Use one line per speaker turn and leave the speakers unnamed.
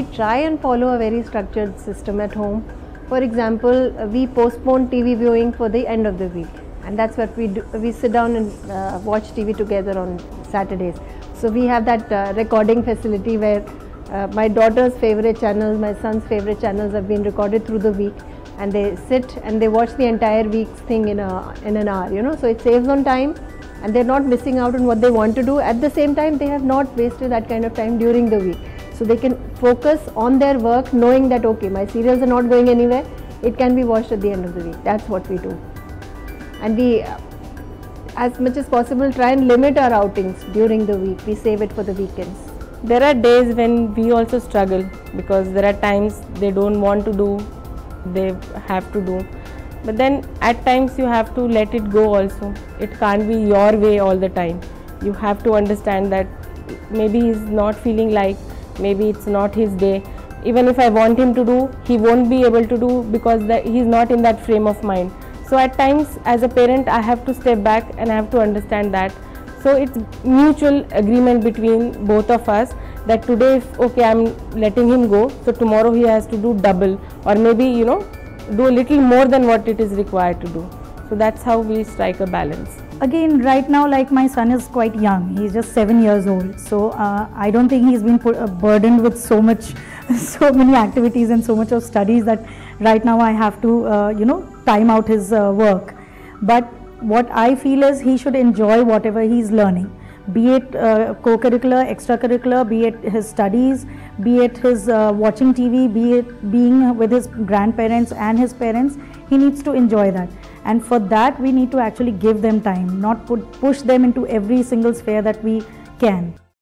we try and follow a very structured system at home. For example, we postpone TV viewing for the end of the week, and that's what we do. We sit down and watch TV together on Saturdays. So we have that recording facility where my daughter's favorite channels, my son's favorite channels have been recorded through the week, and they sit and they watch the entire week's thing in an hour, you know. So it saves on time, and they're not missing out on what they want to do. At the same time, they have not wasted that kind of time during the week. So they can focus on their work knowing that, okay, my serials are not going anywhere, it can be watched at the end of the week. That's what we do. And we, as much as possible, try and limit our outings during the week. We save it for the weekends.
There are days when we also struggle, because there are times they don't want to do, they have to do. But then at times you have to let it go also. It can't be your way all the time. You have to understand that maybe he's not feeling like, maybe it's not his day. Even if I want him to do, he won't be able to do because he's not in that frame of mind. So at times as a parent I have to step back and I have to understand that. So it's mutual agreement between both of us that today if okay I'm letting him go, so tomorrow he has to do double, or maybe, you know, do a little more than what it is required to do. So that's how we strike a balance.
Again, right now, like, my son is quite young, he's just 7 years old, so I don't think he's been burdened with so many activities and so much of studies that right now I have to you know, time out his work. But what I feel is he should enjoy whatever he's learning, be it co-curricular, extracurricular, be it his studies, be it his watching TV, be it being with his grandparents and his parents. He needs to enjoy that, and for that we need to actually give them time, not push them into every single sphere that we can.